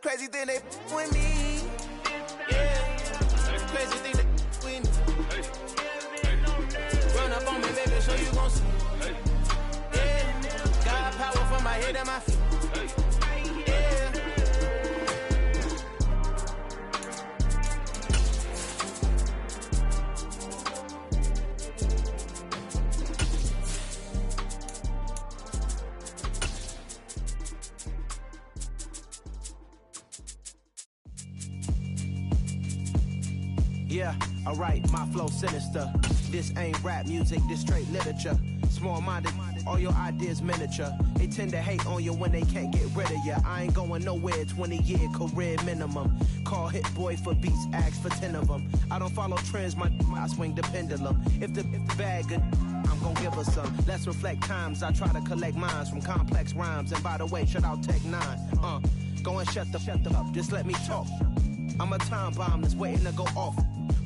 Crazy thing they with me. Yeah. Crazy thing they with me. Run up on me, baby, so you gon' see. Yeah. Got power from my head and my feet. Yeah. Yeah, alright, my flow sinister. This ain't rap music, this straight literature. Small-minded, all your ideas miniature. They tend to hate on you when they can't get rid of you. I ain't going nowhere, 20-year career minimum. Call Hit Boy for beats, ask for 10 of them. I don't follow trends, I swing the pendulum. If the bag good, I'm gon' give her some. Let's reflect times, I try to collect minds from complex rhymes. And by the way, shout out Tech 9. Go and shut the up, just let me talk. I'm a time bomb that's waiting to go off.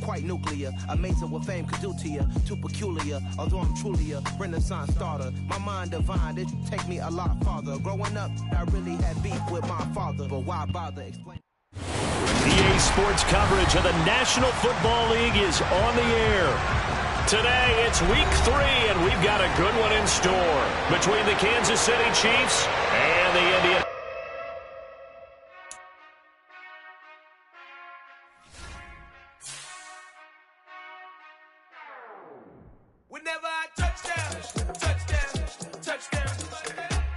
Quite nuclear, amazing what fame could do to you. Too peculiar, although I'm truly a renaissance starter. My mind divine, it take me a lot farther. Growing up, I really had beef with my father, but why bother? Explain. EA Sports coverage of the National Football League is on the air. Today, it's week 3, and we've got a good one in store between the Kansas City Chiefs and the Indian. Whenever I touchdown, touchdown, touchdown.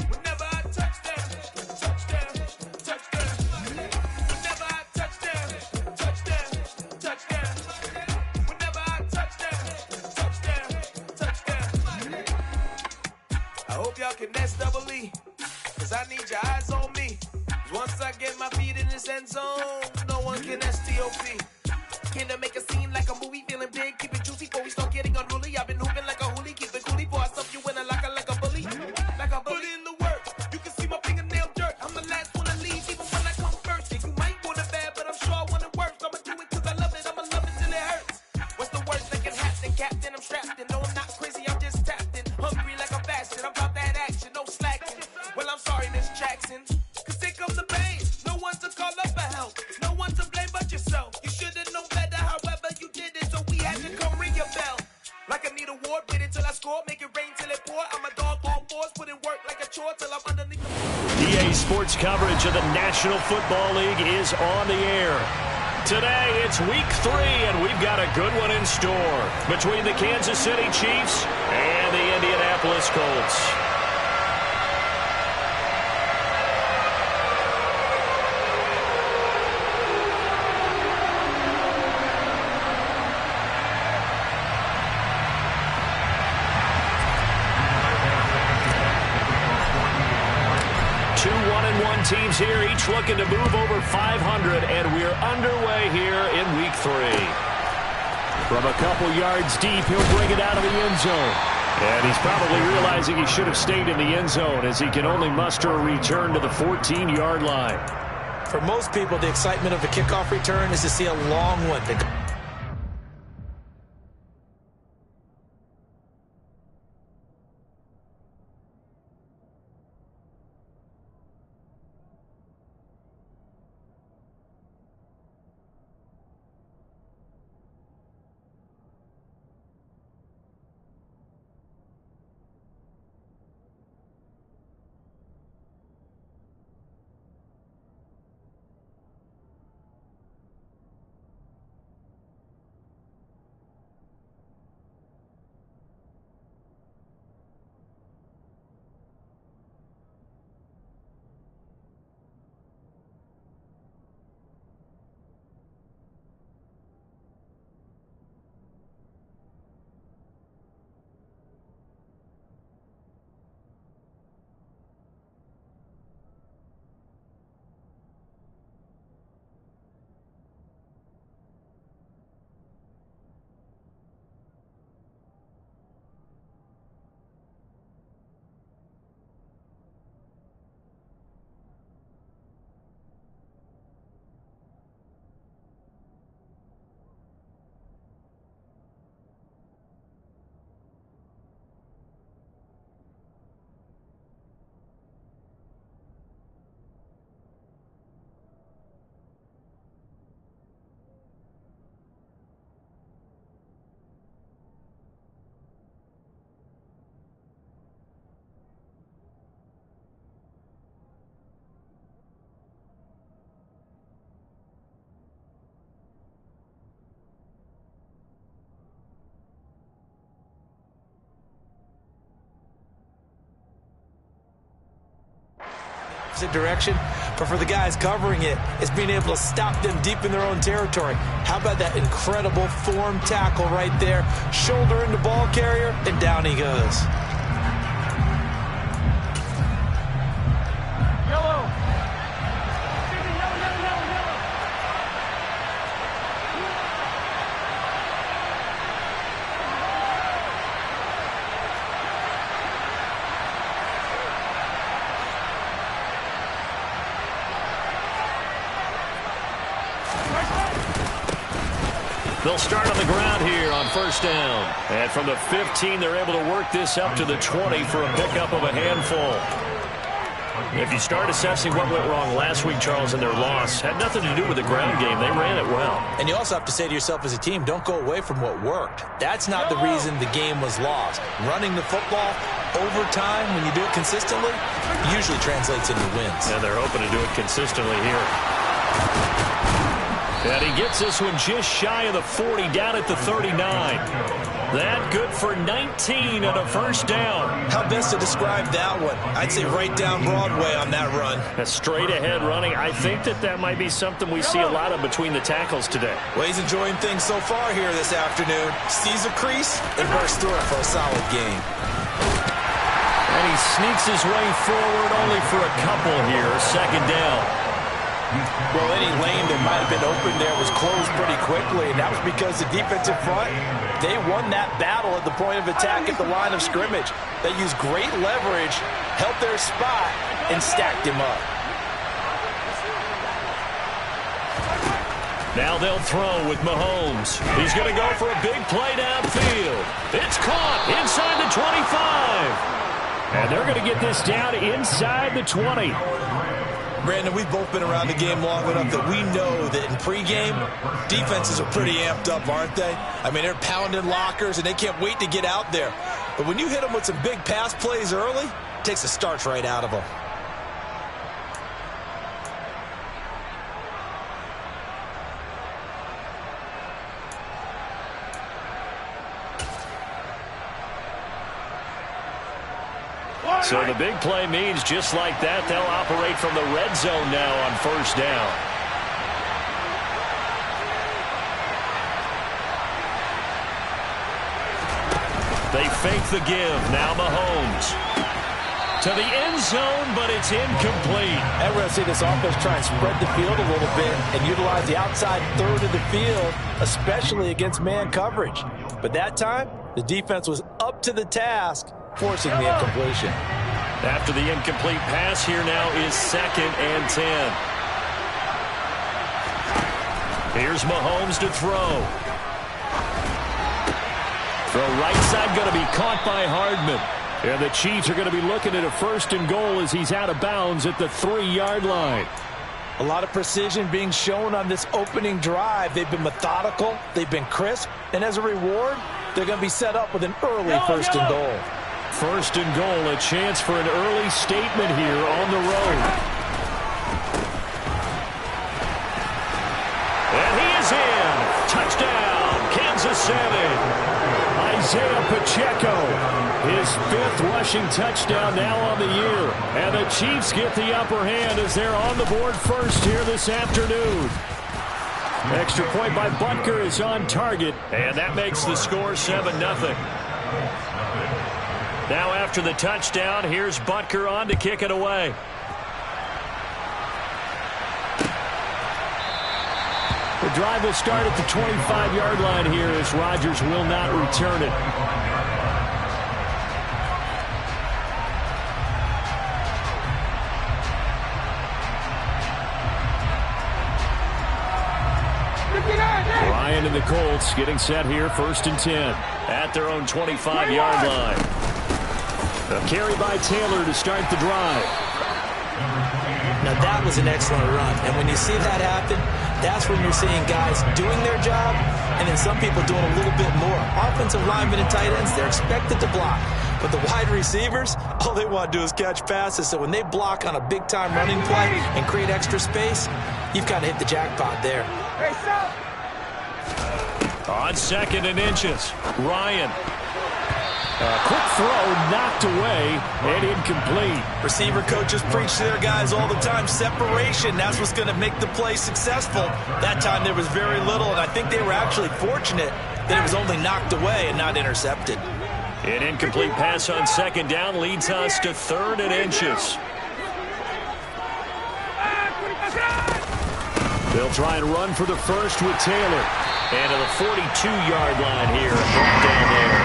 Whenever I touchdown, touchdown, touchdown. Whenever I touchdown, touchdown, touchdown. Whenever I touchdown, touchdown. I hope y'all can nest double E, cause I need your eyes on me. Cause once I get my feet in this end zone, no one can STOP. Can to make a scene like a movie, feeling big, keep it juicy before we start getting unruly. I've been hooping like a hoolie, keep it coolie before I stuff you in a locker like a bully. Like a bully. Put in the work, you can see my fingernail dirt. I'm the last one to leave, even when I come first. And you might want it bad, but I'm sure I want it worse. I'ma do it cause I love it, I'ma love it till it hurts. What's the worst that can happen, Captain? I'm strapped in, no I'm not crazy, I'm just tapped in. Hungry like I'm fasting, I'm about that action, no slacking. Well I'm sorry, Miss Jackson, cause here comes the pain. No one to call up for help, no one to blame but yourself. You should've known better, however you did it, so we had to come ring your bell. Like I need a ward, wait until I score, make it rain till it pour. I'm a dog on force, put in work like a chore till I'm underneath the... EA Sports coverage of the National Football League is on the air. Today, it's week 3, and we've got a good one in store between the Kansas City Chiefs and the Indianapolis Colts. Two 1-1 teams here, each looking to move over 500, and we're underway here in week 3. From a couple yards deep, he'll bring it out of the end zone. And he's probably realizing he should have stayed in the end zone as he can only muster a return to the 14-yard line. For most people, the excitement of a kickoff return is to see a long one. opposite direction. But for the guys covering it, it's being able to stop them deep in their own territory. How about that incredible form tackle right there? Shoulder into ball carrier, and down he goes. They'll start on the ground here on first down. And from the 15, they're able to work this up to the 20 for a pickup of a handful. If you start assessing what went wrong last week, Charles, in their loss, had nothing to do with the ground game. They ran it well. And you also have to say to yourself as a team, don't go away from what worked. That's not the reason the game was lost. Running the football over time, when you do it consistently, usually translates into wins. And they're hoping to do it consistently here. And he gets this one just shy of the 40, down at the 39. That good for 19 and a first down. How best to describe that one? I'd say right down Broadway on that run. A straight ahead running. I think that might be something we see a lot of between the tackles today. Well, he's enjoying things so far here this afternoon. Sees a crease and bursts through it for a solid game. And he sneaks his way forward only for a couple here. Second down. Well, any lane that might have been open there was closed pretty quickly, and that was because the defensive front, they won that battle at the point of attack at the line of scrimmage. They used great leverage, held their spot, and stacked him up. Now they'll throw with Mahomes. He's going to go for a big play downfield. It's caught inside the 25. And they're going to get this down inside the 20. Brandon, we've both been around the game long enough that we know that in pregame, defenses are pretty amped up, aren't they? I mean, they're pounding lockers, and they can't wait to get out there. But when you hit them with some big pass plays early, it takes the starch right out of them. So the big play means just like that, they'll operate from the red zone now on first down. They fake the give. Now Mahomes. To the end zone, but it's incomplete. And we're going to see this offense try and spread the field a little bit and utilize the outside third of the field, especially against man coverage. But that time, the defense was up to the task, forcing the incompletion. After the incomplete pass, here now is 2nd and 10. Here's Mahomes to throw. Throw right side going to be caught by Hardman. And the Chiefs are going to be looking at a 1st and goal as he's out of bounds at the 3-yard line. A lot of precision being shown on this opening drive. They've been methodical, they've been crisp, and as a reward, they're going to be set up with an early 1st and goal. 1st and goal, a chance for an early statement here on the road. And he is in. Touchdown, Kansas City. Isaiah Pacheco, his 5th rushing touchdown now on the year. And the Chiefs get the upper hand as they're on the board first here this afternoon. Extra point by Butker is on target, and that makes the score 7-0. Now after the touchdown, here's Butker on to kick it away. The drive will start at the 25-yard line here as Rodgers will not return it. Ryan and the Colts getting set here, 1st and 10 at their own 25-yard line. A carry by Taylor to start the drive. Now that was an excellent run, and when you see that happen, that's when you're seeing guys doing their job and then some people doing a little bit more. Offensive linemen and tight ends, they're expected to block. But the wide receivers, all they want to do is catch passes. So when they block on a big-time running play and create extra space, you've kind of hit the jackpot there. On 2nd and inches, Ryan. Quick throw, knocked away, and incomplete. Receiver coaches preach to their guys all the time. Separation, that's what's going to make the play successful. That time there was very little, and I think they were actually fortunate that it was only knocked away and not intercepted. An incomplete pass on second down leads us to 3rd and inches. They'll try and run for the first with Taylor. And to the 42-yard line here, brought down there.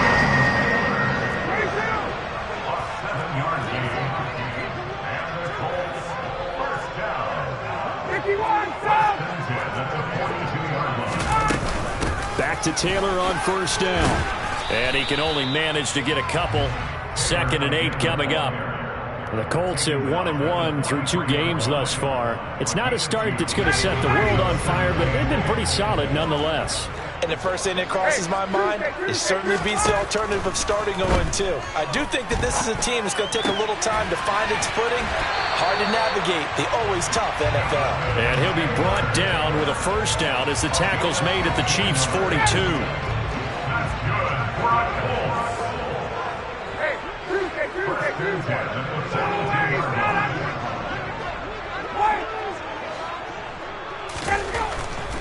Back to Taylor on first down. And he can only manage to get a couple. 2nd and 8 coming up. The Colts at 1-1 through 2 games thus far. It's not a start that's going to set the world on fire, but they've been pretty solid nonetheless. And the first thing that crosses my mind, it certainly beats the alternative of starting 0-2. I do think that this is a team that's going to take a little time to find its footing. Hard to navigate the always tough NFL. And he'll be brought down with a first down as the tackle's made at the Chiefs' 42.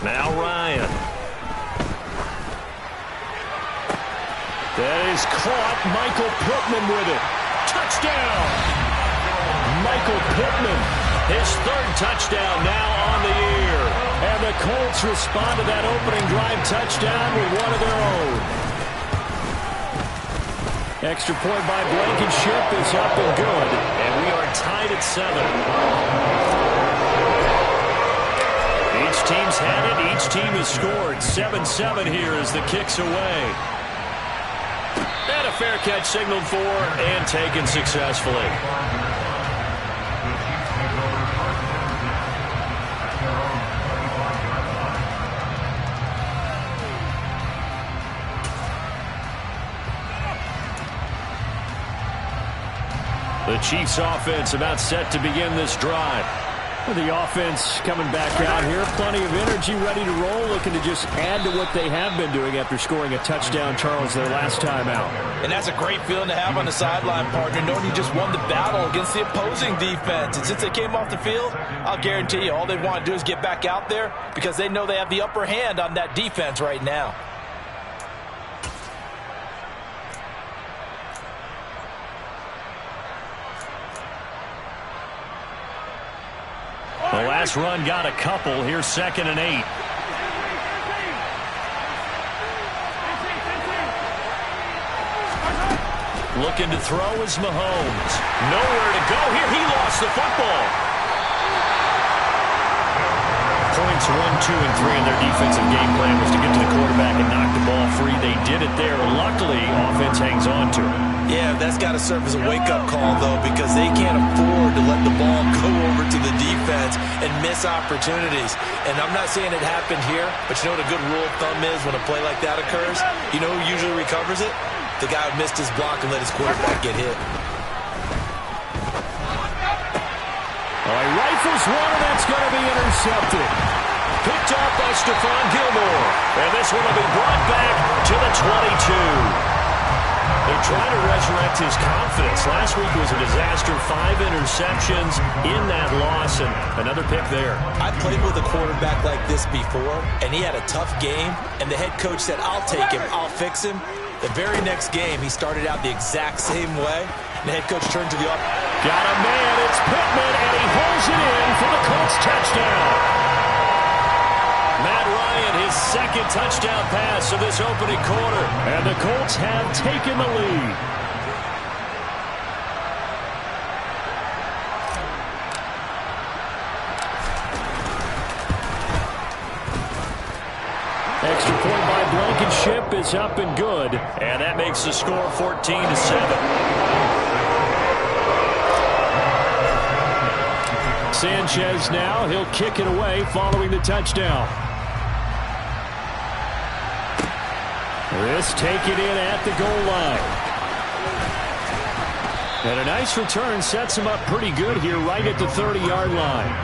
Now Ryan. That is caught. Michael Pittman with it. Touchdown! Michael Pittman, his 3rd touchdown now on the year. And the Colts respond to that opening drive touchdown with one of their own. Extra point by Blankenship is up and good. And we are tied at 7. Each team's had it. Each team has scored. 7-7 here as the kick's away. And a fair catch signaled for and taken successfully. The Chiefs offense about set to begin this drive. The offense coming back out here. Plenty of energy, ready to roll, looking to just add to what they have been doing after scoring a touchdown, Charles, their last time out. And that's a great feeling to have on the sideline, partner, knowing you just won the battle against the opposing defense. And since they came off the field, I'll guarantee you all they want to do is get back out there because they know they have the upper hand on that defense right now. The last run got a couple. Here's 2nd and 8. Looking to throw is Mahomes. Nowhere to go here. He lost the football. Points 1, 2, and 3 in their defensive game plan was to get to the quarterback and knock the ball free. They did it there. Luckily, offense hangs on to it. Yeah, that's got to serve as a wake-up call, though, because they can't afford to let the ball go over to the defense and miss opportunities. And I'm not saying it happened here, but you know what a good rule of thumb is when a play like that occurs? You know who usually recovers it? The guy who missed his block and let his quarterback get hit. Oh, he rifles one, and that's going to be intercepted. Picked up by Stephon Gilmore. And this one will be brought back to the 22. They're trying to resurrect his confidence. Last week was a disaster. 5 interceptions in that loss, and another pick there. I played with a quarterback like this before, and he had a tough game, and the head coach said, I'll take him, I'll fix him. The very next game, he started out the exact same way. The head coach turned to the offense. Got a man, it's Pittman, and he holds it in for the Colts touchdown. Matt Ryan, his 2nd touchdown pass of this opening quarter. And the Colts have taken the lead. Extra point by Blankenship is up and good. And that makes the score 14-7. Sanchez now, he'll kick it away following the touchdown. This take it in at the goal line. And a nice return sets him up pretty good here right at the 30-yard line.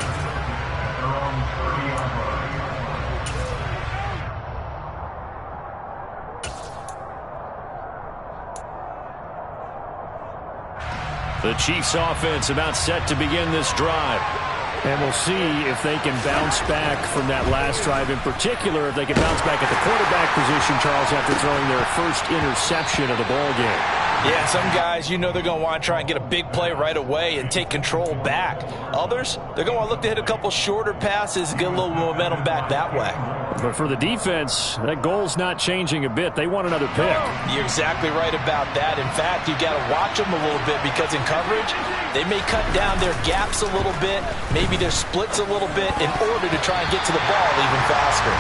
The Chiefs offense about set to begin this drive. And we'll see if they can bounce back from that last drive. In particular, if they can bounce back at the quarterback position, Charles, after throwing their first interception of the ballgame. Yeah, some guys, you know they're going to want to try and get a big play right away and take control back. Others, they're going to want to look to hit a couple shorter passes and get a little momentum back that way. But for the defense, that goal's not changing a bit. They want another pick. You're exactly right about that. In fact, you got to watch them a little bit because in coverage, they may cut down their gaps a little bit, maybe their splits a little bit in order to try and get to the ball even faster.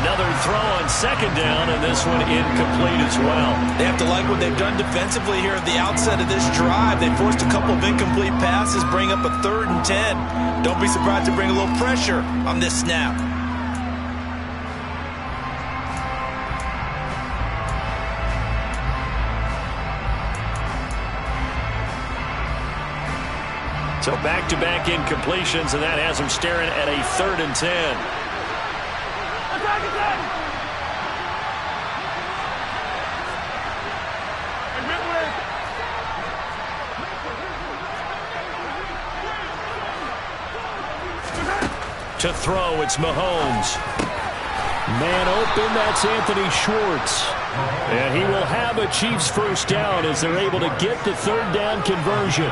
Another throw on second down, and this one incomplete as well. They have to like what they've done defensively here at the outset of this drive. They forced a couple of incomplete passes, bring up a 3rd and 10. Don't be surprised to bring a little pressure on this snap. So back-to-back incompletions, and that has them staring at a 3rd and 10. To throw, it's Mahomes. Man open, that's Anthony Schwartz. And he will have a Chiefs first down as they're able to get the 3rd down conversion.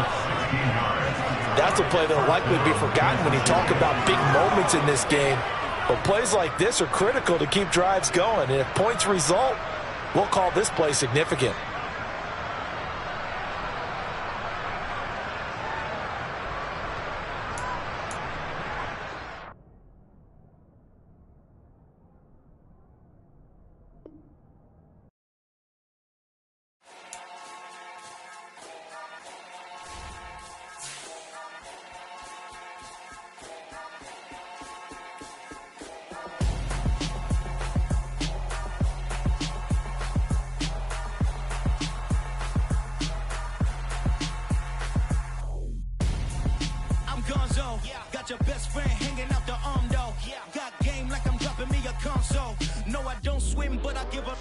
That's a play that will likely be forgotten when you talk about big moments in this game. But plays like this are critical to keep drives going. And if points result, we'll call this play significant. Got your best friend hanging out the arm though. Got game like I'm dropping me a console. No, I don't swim, but I give up.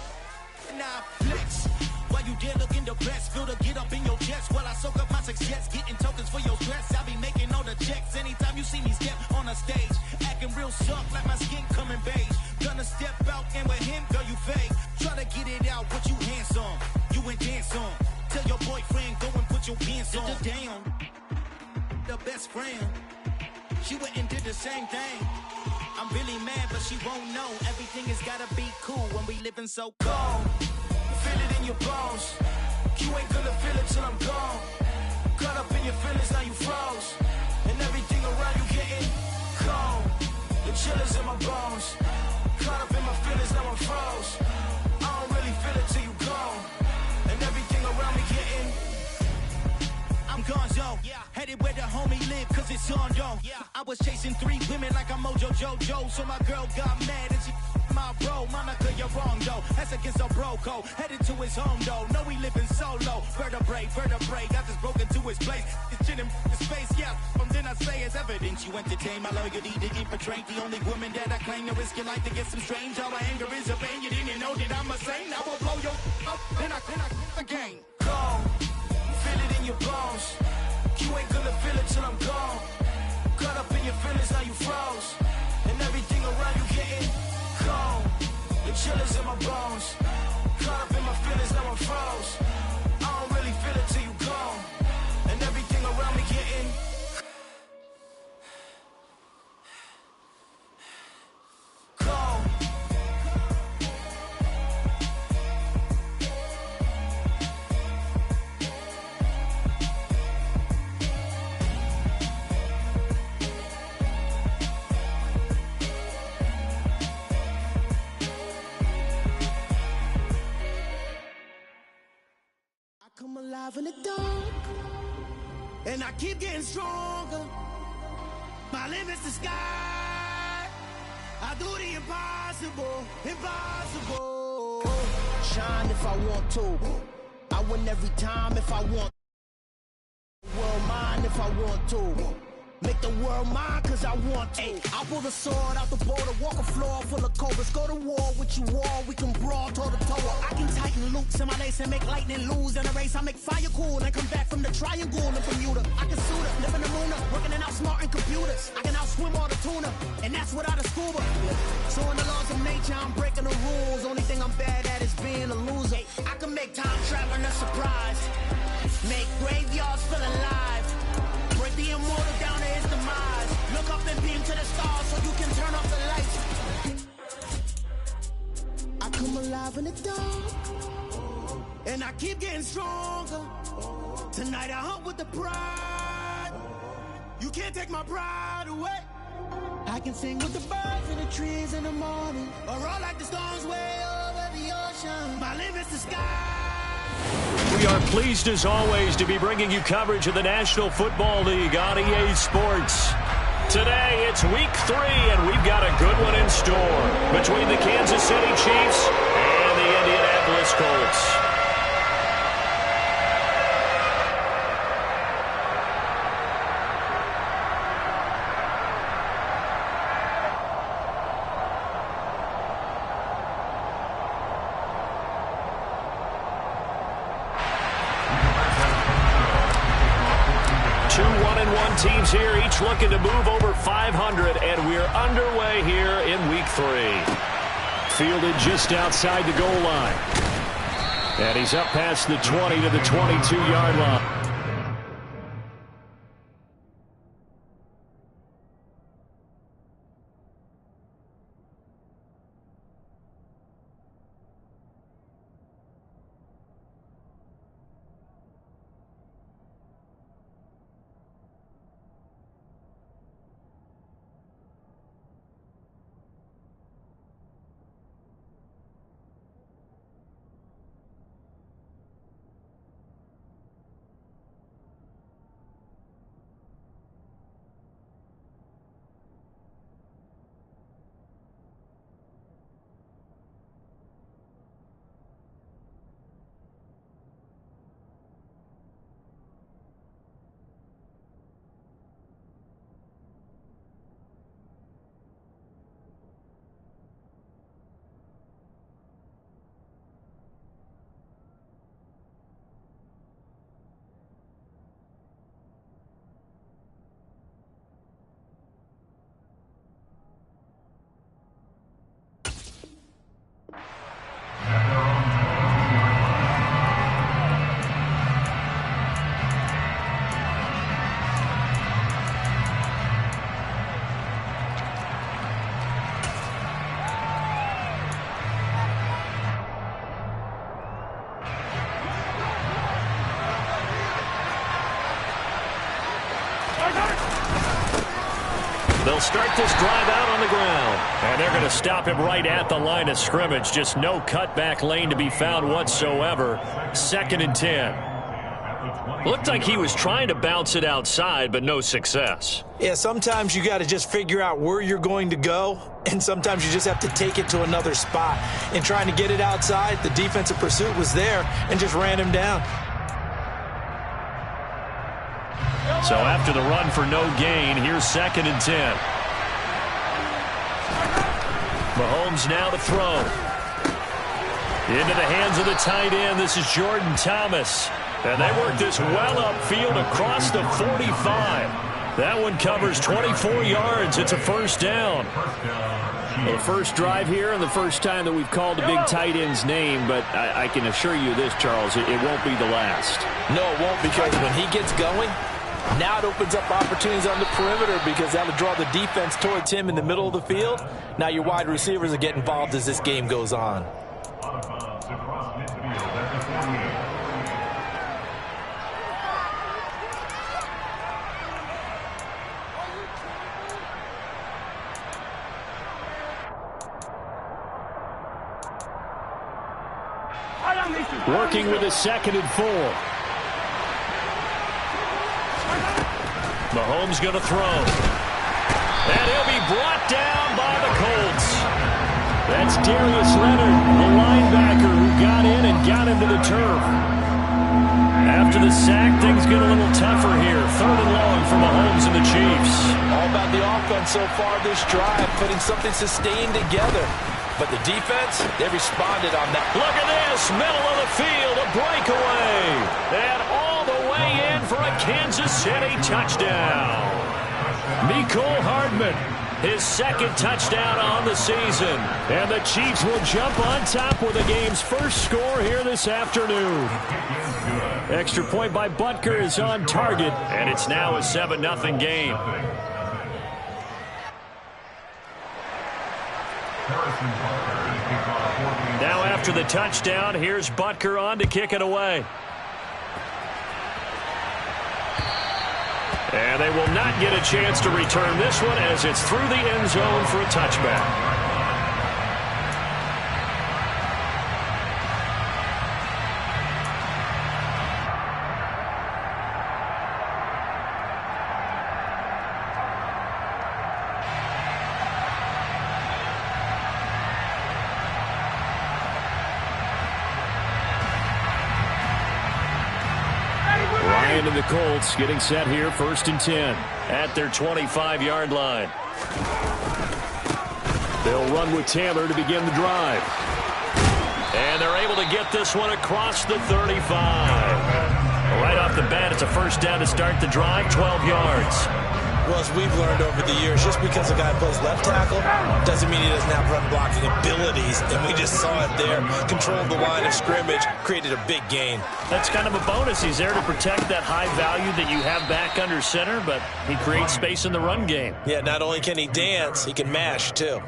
Nah, flex. While you there looking the best, feel the get up in your chest while I soak up my success, getting tokens for your stress. I be making all the checks anytime you see me step on a stage, acting real soft like my skin coming beige. Gonna step out and with him, girl, you fake. Try to get it out, what you handsome, you ain't dance on. Tell your boyfriend go and put your pants on. Down, the best friend. She went and did the same thing. I'm really mad, but she won't know. Everything has gotta be cool when we living so cold. Feel it in your bones. You ain't gonna feel it till I'm gone. Caught up in your feelings, now you froze. And everything around you getting cold. The chill is in my bones. Caught up in my feelings, now I'm froze. I don't really feel it till you gone. And everything around me getting I'm gonzo, headed where the homie live, cause it's on, yo. I was chasing 3 women like I'm Mojo Jojo, so my girl got mad and she my bro. Monica, you're wrong, though. That's against a bro code. Headed to his home, though. No, he living solo. Vertebrae, I just broke into his place. His chin in his face, yeah. From then I say it's evidence you entertain my loyalty to infiltrate. The only woman that I claim to risk your life to get some strange. All my anger is a pain. You didn't know that I'm a saint. I will blow your up, then I again. Go. Feel it in your bones. You ain't gonna feel it till I'm gone. Caught up in your feelings, now you froze. And everything around you getting cold. The chill is in my bones. Caught up in my feelings, now I'm froze. I don't really feel it till you gone. And everything around me getting cold. Come alive in the dark, and I keep getting stronger. My limit's the sky. I do the impossible, impossible. Shine if I want to. I win every time if I want. World mine if I want to. Make the world mine cause I want to. I'll pull the sword out the border, walk a floor full of cobras. Go to war with you all, we can brawl toe to toe. I can tighten loops in my lace and make lightning lose in a race. I make fire cool and come back from the triangle in Bermuda. I can suit up, live in the moon up, working and outsmarting computers. I can outswim all the tuna, and that's without a scuba. So in the laws of nature, I'm breaking the rules. Only thing I'm bad at is being a loser. I can make time traveling a surprise. Make graveyards feel alive. Break the immortal down to his demise. Look up and beam to the stars so you can turn off the lights. I come alive in the dark, and I keep getting stronger. Tonight I hunt with the pride. You can't take my pride away. I can sing with the birds and the trees in the morning, or roll like the storms way over the ocean. My live is the sky. We are pleased, as always, to be bringing you coverage of the National Football League on EA Sports. Today, it's Week 3, and we've got a good one in store between the Kansas City Chiefs and the Indianapolis Colts. Teams here, each looking to move over 500, and we're underway here in Week 3. Fielded just outside the goal line. And he's up past the 20 to the 22-yard line. They'll start this drive out on the ground. And they're going to stop him right at the line of scrimmage. Just no cutback lane to be found whatsoever. 2nd and 10. Looked like he was trying to bounce it outside, but no success. Yeah, sometimes you got to just figure out where you're going to go, and sometimes you just have to take it to another spot. In trying to get it outside, the defensive pursuit was there and just ran him down. So after the run for no gain, here's 2nd and 10. Mahomes now to throw. Into the hands of the tight end. This is Jordan Thomas. And they work this well upfield across the 45. That one covers 24 yards. It's a first down. The first drive here and the first time that we've called the big tight end's name, but I can assure you this, Charles, it won't be the last. No, it won't, because when he gets going, now it opens up opportunities on the perimeter because that'll draw the defense towards him in the middle of the field. Now your wide receivers will get involved as this game goes on. Working with a 2nd and 4. Mahomes going to throw. And he'll be brought down by the Colts. That's Darius Leonard, the linebacker, who got in and got into the turf. After the sack, things get a little tougher here. 3rd and long for Mahomes and the Chiefs. All about the offense so far this drive, putting something sustained together. But the defense, they responded on that. Look at this, middle of the field, a breakaway. And all the way in for a Kansas City touchdown. Mecole Hardman, his 2nd touchdown on the season. And the Chiefs will jump on top with the game's first score here this afternoon. Extra point by Butker is on target, and it's now a 7-0 game. Now after the touchdown, here's Butker on to kick it away. And they will not get a chance to return this one as it's through the end zone for a touchback. And the Colts getting set here, 1st and 10 at their 25-yard line. They'll run with Taylor to begin the drive. And they're able to get this one across the 35. Right off the bat, it's a 1st down to start the drive, 12 yards. Well, as we've learned over the years, just because a guy plays left tackle doesn't mean he doesn't have run blocking abilities. And we just saw it there. Controlled the line of scrimmage, created a big gain. That's kind of a bonus. He's there to protect that high value that you have back under center, but he creates space in the run game. Yeah, not only can he dance, he can mash, too.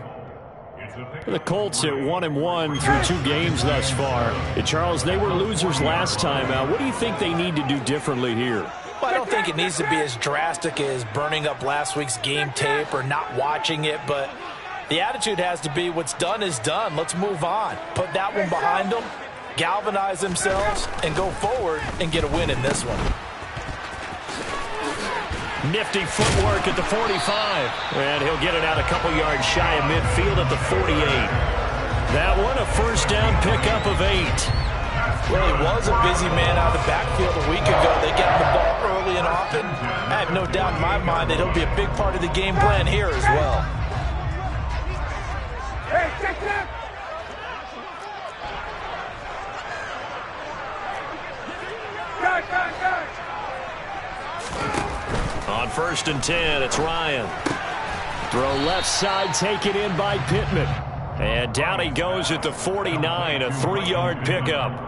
The Colts at 1-1 through 2 games thus far. And Charles, they were losers last time out. What do you think they need to do differently here? Well, I don't think it needs to be as drastic as burning up last week's game tape or not watching it, but the attitude has to be what's done is done. Let's move on. Put that one behind them, galvanize themselves, and go forward and get a win in this one. Nifty footwork at the 45. And he'll get it out a couple yards shy of midfield at the 48. That one a 1st down pickup of 8. Well, he was a busy man out of the backfield a week ago. They get him the ball early and often. I have no doubt in my mind that he'll be a big part of the game plan here as well. Hey, check that! On 1st and 10, it's Ryan. Throw left side, taken in by Pittman. And down he goes at the 49, a 3-yard pickup.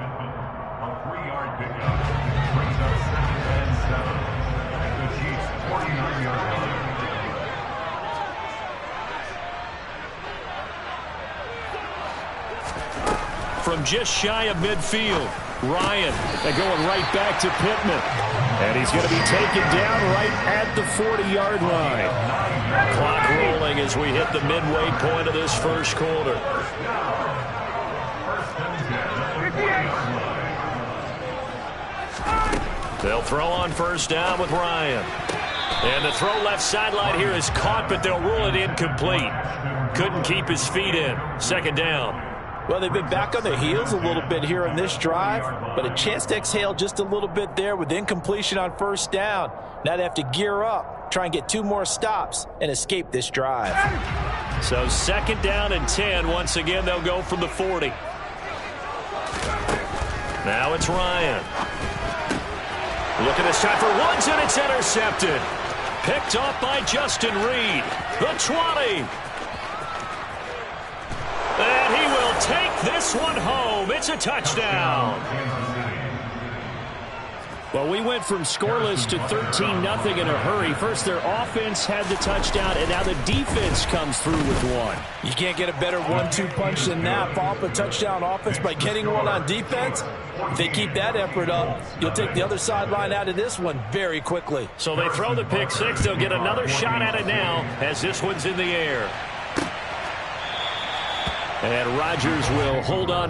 From just shy of midfield, Ryan, and going right back to Pittman. And he's going to be taken down right at the 40-yard line. Clock rolling as we hit the midway point of this 1st quarter. They'll throw on 1st down with Ryan. And the throw left sideline here is caught, but they'll rule it incomplete. Couldn't keep his feet in. 2nd down. Well, they've been back on their heels a little bit here in this drive, but a chance to exhale just a little bit there with incompletion on 1st down. Now they have to gear up, try and get 2 more stops, and escape this drive. So 2nd down and 10. Once again, they'll go from the 40. Now it's Ryan. Look at this time for Woods, and it's intercepted. Picked off by Justin Reed. The 20. And he will take this one home. It's a touchdown. Well, we went from scoreless to 13-0 in a hurry. First, their offense had the touchdown, and now the defense comes through with one. You can't get a better 1-2 punch than that. Follow up a touchdown offense by getting one on defense. If they keep that effort up, you'll take the other sideline out of this one very quickly. So they throw the pick six. They'll get another shot at it now as this one's in the air. And Rodgers will hold on.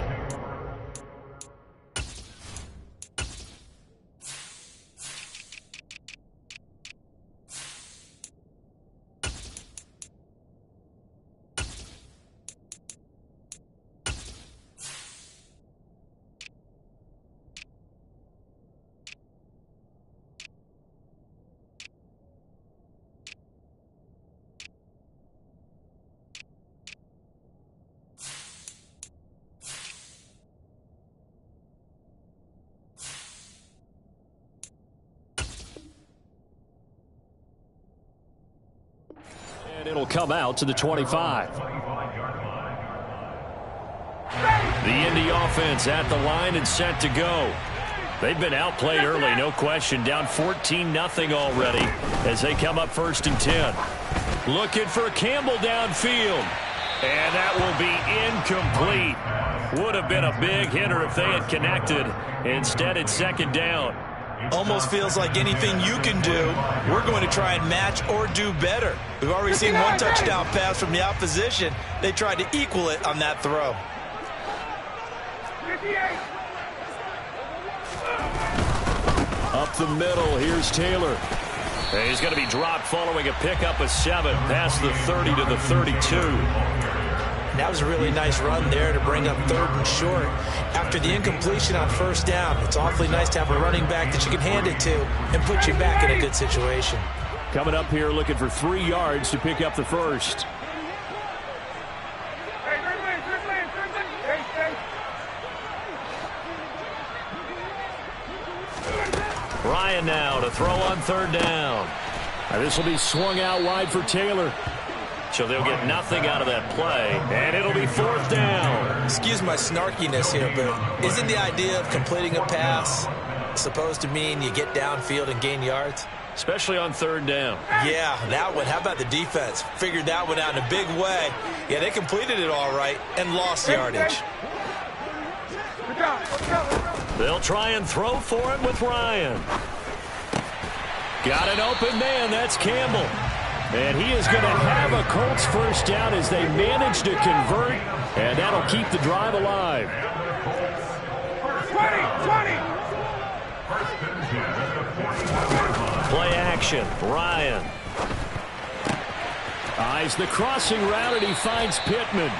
come out to the 25. The Indy offense at the line and set to go. They've been outplayed early, no question. Down 14-0 already as they come up 1st and 10. Looking for Campbell downfield. And that will be incomplete. Would have been a big hitter if they had connected. Instead, it's 2nd down. Almost feels like anything you can do, we're going to try and match or do better. We've already seen one touchdown pass from the opposition. They tried to equal it on that throw. Up the middle, here's Taylor. And he's going to be dropped following a pickup of 7 past the 30 to the 32. That was a really nice run there to bring up 3rd and short. After the incompletion on 1st down, it's awfully nice to have a running back that you can hand it to and put you back in a good situation. Coming up here looking for 3 yards to pick up the 1st. Ryan now to throw on 3rd down. This will be swung out wide for Taylor. So they'll get nothing out of that play, and it'll be 4th down. Excuse my snarkiness here, but isn't the idea of completing a pass supposed to mean you get downfield and gain yards? Especially on 3rd down. Yeah, that one. How about the defense? Figured that one out in a big way. Yeah, they completed it all right and lost yardage. They'll try and throw for it with Ryan. Got an open man. That's Campbell. And he is going to have a Colts 1st down as they manage to convert, and that'll keep the drive alive. 20. Play action. Ryan. Eyes the crossing route, and he finds Pittman.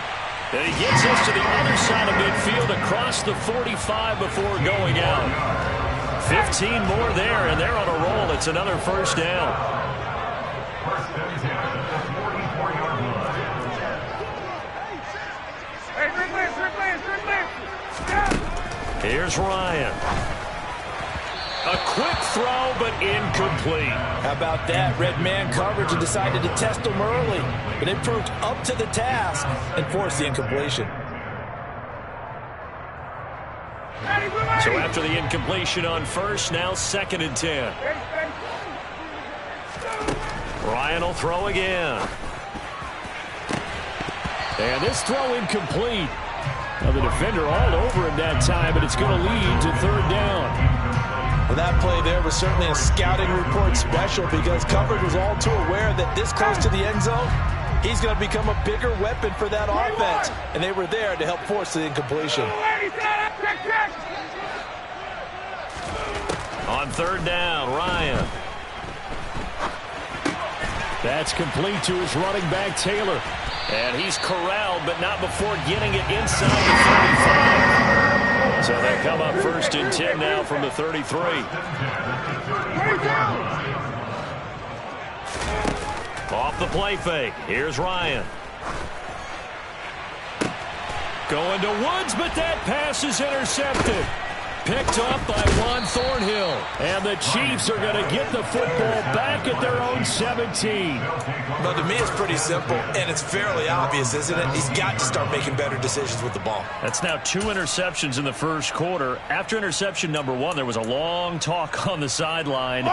And he gets us to the other side of midfield across the 45 before going out. 15 more there, and they're on a roll. It's another 1st down. Here's Ryan. A quick throw, but incomplete. How about that? Red man coverage and decided to test them early. But it proved up to the task and forced the incompletion. So after the incompletion on 1st, now 2nd and 10. Ryan will throw again. And this throw incomplete. Now the defender all over him that time, but it's going to lead to 3rd down. Well, that play there was certainly a scouting report special because coverage was all too aware that this close to the end zone, he's going to become a bigger weapon for that offense. And they were there to help force the incompletion. On 3rd down, Ryan. That's complete to his running back, Taylor. And he's corralled, but not before getting it inside the 35. So they come up 1st and 10 now from the 33. Off the play fake. Here's Ryan. Going to Woods, but that pass is intercepted. Picked up by Juan Thornhill. And the Chiefs are going to get the football back at their own 17. Well, to me, it's pretty simple, and it's fairly obvious, isn't it? He's got to start making better decisions with the ball. That's now 2 interceptions in the 1st quarter. After interception number 1, there was a long talk on the sideline.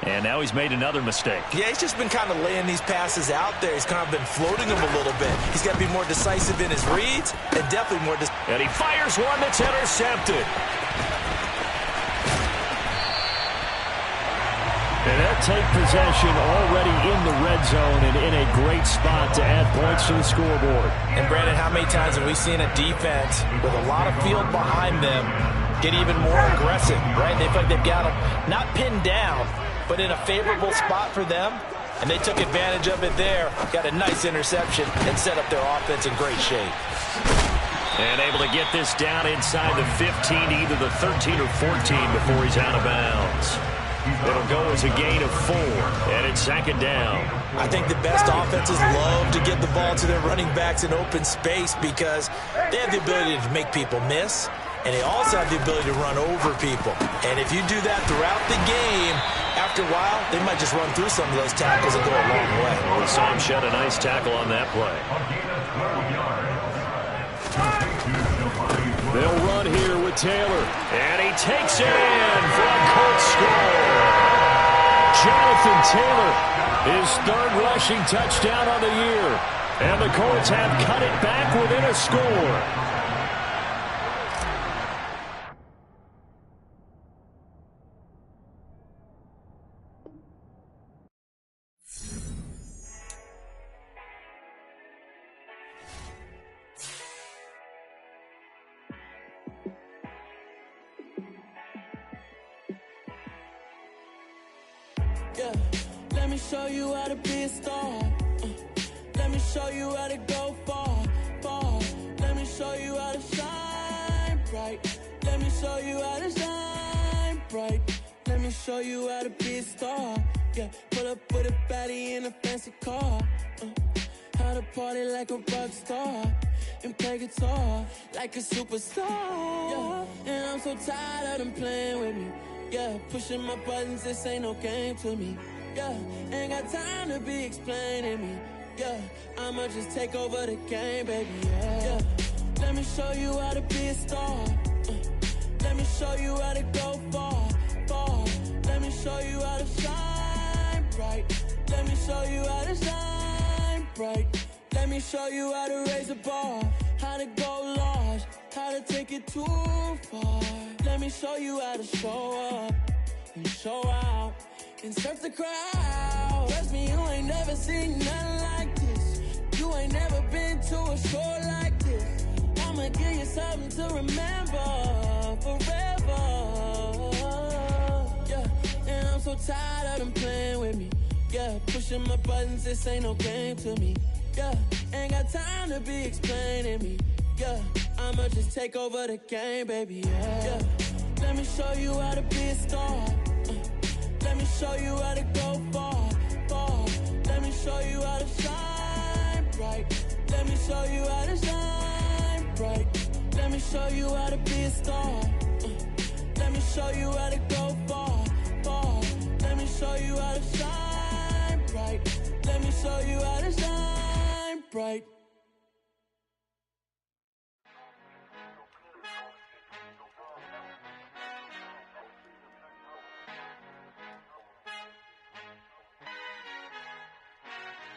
And now he's made another mistake. Yeah, he's just been kind of laying these passes out there. He's kind of been floating them a little bit. He's got to be more decisive in his reads and definitely more decisive. And he fires one that's intercepted. And they'll take possession already in the red zone and in a great spot to add points to the scoreboard. And, Brandon, how many times have we seen a defense with a lot of field behind them get even more aggressive, right? They feel like they've got them not pinned down, but in a favorable spot for them. And they took advantage of it there, got a nice interception, and set up their offense in great shape. And able to get this down inside the 15, either the 13 or 14 before he's out of bounds. It'll go as a gain of 4, and it's 2nd down. I think the best offenses love to get the ball to their running backs in open space because they have the ability to make people miss. and they also have the ability to run over people. And if you do that throughout the game, after a while, they might just run through some of those tackles and go a long way. We saw him shed a nice tackle on that play. They'll run here with Taylor. And he takes it in for a Colts score. Jonathan Taylor, his third rushing touchdown on the year. And the Colts have cut it back within a score. Yeah, let me show you how to be a star. Let me show you how to go far, far. Let me show you how to shine bright. Let me show you how to shine bright. Let me show you how to be a star. Yeah, pull up with a baddie in a fancy car. How to party like a rock star and play guitar like a superstar. Yeah, and I'm so tired of them playing with me. Yeah, pushing my buttons, this ain't no game to me. Yeah, ain't got time to be explaining me. Yeah, I'ma just take over the game, baby. Yeah, let me show you how to be a star. Let me show you how to go far, far. Let me show you how to shine bright. Let me show you how to shine bright. Let me show you how to raise a bar, how to go large, how to take it too far. Let me show you how to show up and show out and surf the crowd. Trust me, you ain't never seen nothing like this. You ain't never been to a show like this. I'ma give you something to remember forever. Yeah, and I'm so tired of them playing with me. Yeah, pushing my buttons, this ain't no game to me. Yeah, ain't got time to be explaining me. Yeah, I'ma just take over the game, baby. Yeah, let me show you how to be a star. Let me show you how to go far, far. Let me show you how to shine bright. Let me show you how to shine bright. Let me show you how to be a star. Let me show you how to go far, far. Let me show you how to shine bright. Let me show you how to shine bright.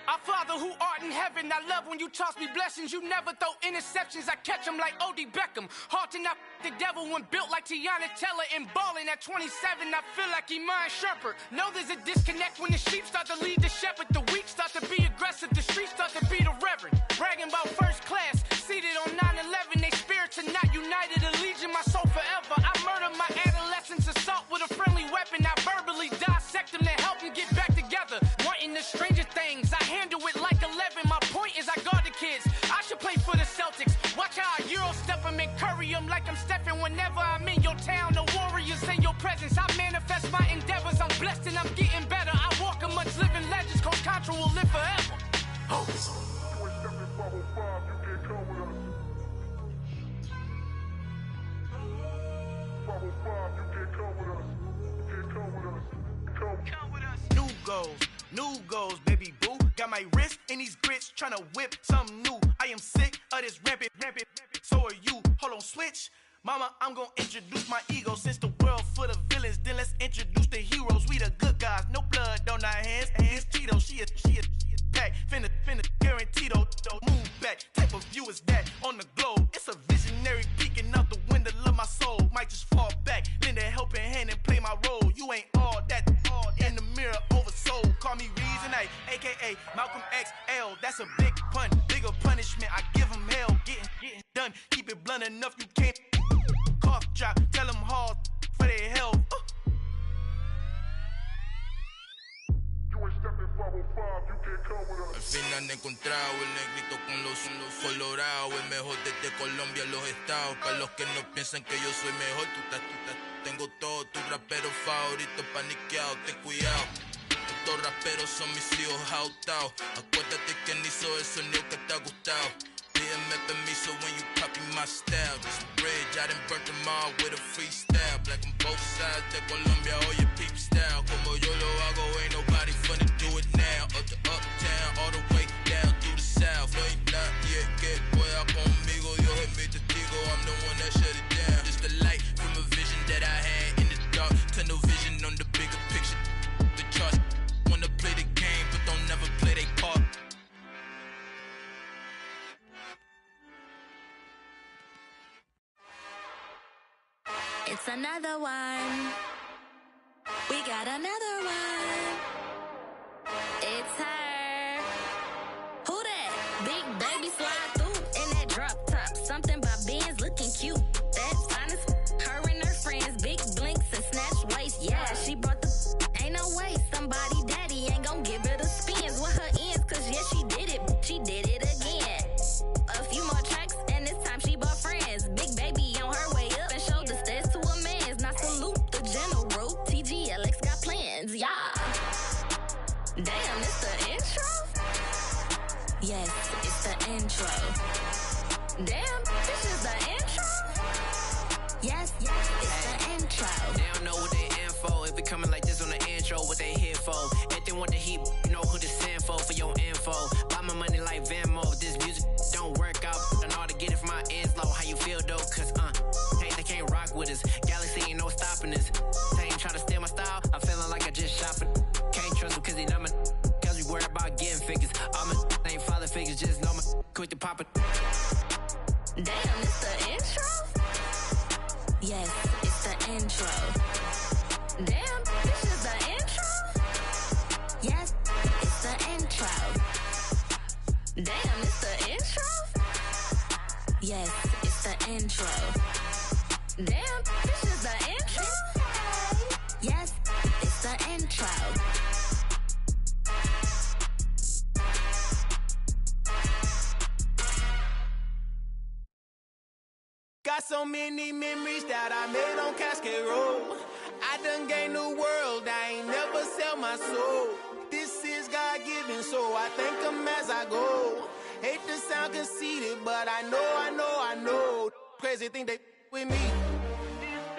Our Father who art in heaven, I love when you toss me blessings. You never throw interceptions, I catch them like O.D. Beckham. Hard to knock the devil when built like Tiana Teller. And balling at 27, I feel like Iman Shumpert. Know there's a disconnect when the sheep start to lead the shepherd. The weak start to be aggressive, the streets start to be the reverend. Bragging about first class, seated on 9/11. They spirits are not united, a legion, my soul forever. I murdered my adolescence, assault with a friendly weapon. I verbally dissect them to help them get back together. Wanting the stranger things, I handle it like 11. My point is I guard the kids. I should play for the Celtics. Watch how I Euro step them and curry them like I'm stepping. Whenever I'm in your town, the Warriors in your presence. I manifest my endeavors. I'm blessed and I'm getting better. I walk amongst living legends. Coach Contra will live forever. Oh. New goals, baby boo. Got my wrist in these grits, tryna whip something new. I am sick of this rampant. So are you. Hold on, switch. Mama, I'm gonna introduce my ego. Since the world full of villains, then let's introduce the heroes. We the good guys, no blood on our hands. Hands Tito, she a pack. Finna, guaranteed though. Move back, type of view is that on the globe. It's a visionary peeking out the window of my soul. Might just fall back, lend a helping hand and play my role. You ain't all that in the mirror oversold. Call me Reason A, aka Malcolm XL. That's a big pun, bigger punishment. I give him hell, getting done. Keep it blunt enough, you can't cough drop. Tell them hard for their health. Al fin han encontrado el negrito con los colorados, el mejor desde Colombia, los estados. Para los que no piensan que yo soy mejor, tengo todos tus raperos favoritos paniqueados, ten cuidado. Estos raperos son mis hijos jautados. Acuérdate que ni hizo el sonido que te ha gustado. BMF and me, so when you copy my style, this bridge, I done burnt them all with a freestyle. Black on both sides, de Colombia, all your peep style. Como yo lo hago, ain't nobody finna do it now. Up to uptown, all the way down through the south. No, you not yet, get boy, up conmigo, Dios es mi testigo, I'm the one that shut it down. Just the light from a vision that I had in the dark, tunnel vision on the bigger picture. The charts wanna play the game, but don't never play their part. It's another one. We got another one. It's her. Who that? Big baby slide through in that drop top. Something by Benz looking cute. That's honest. Her and her friends, big blinks and snatch waist. Yeah, she brought the. Ain't no way somebody daddy ain't gon' give her the spins with her ends. Cause yeah, she did it. She did it again. A few more tracks and this time she bought friends. Big baby on her way up and showed the stairs to a man's. Now salute the general. TGLX got plans, yeah. Damn, it's the intro? Yes, it's the intro. Damn, this is the intro? Yes, it's the intro. They don't know what they in for. If it coming like this on the intro, what they here for? If they want the heat, you know who to send for your info. Buy my money like Venmo. If this music don't work out, I know how to get it from my ends low. How you feel though? Cause hey, they can't rock with us. Galaxy ain't no stopping us. They ain't trying to steal my style. I'm feeling like I just shopping. Can't trust them cause they know my. Cause we worried about getting figures. All my ain't father figures, just know my. Quick to pop it. Damn, it's the intro? Yes, it's the intro. Damn, this is the intro? Yes, it's the intro. Damn, it's the intro? Yes, it's the intro. Damn, this is the intro? Yes, it's the intro. Got so many memories that I made on Cascade Road. I done gained the world, I ain't never sell my soul. This is God-given, so I thank him as I go. Hate to sound conceited, but I know. Crazy thing they with me.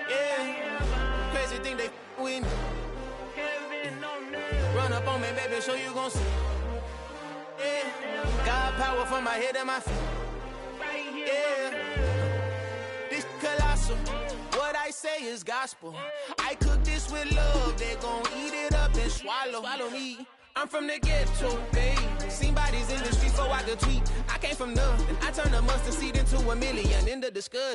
Yeah, crazy thing they with me. Run up on me, baby, so you gon' see. Yeah, God power from my head and my feet. Yeah. This colossal, what I say is gospel. I cook this with love, they gon' eat it up and swallow me. I'm from the ghetto, babe. Seen bodies in the streets so I could tweet. I came from nothing, I turned a mustard seed into a million in the discussion.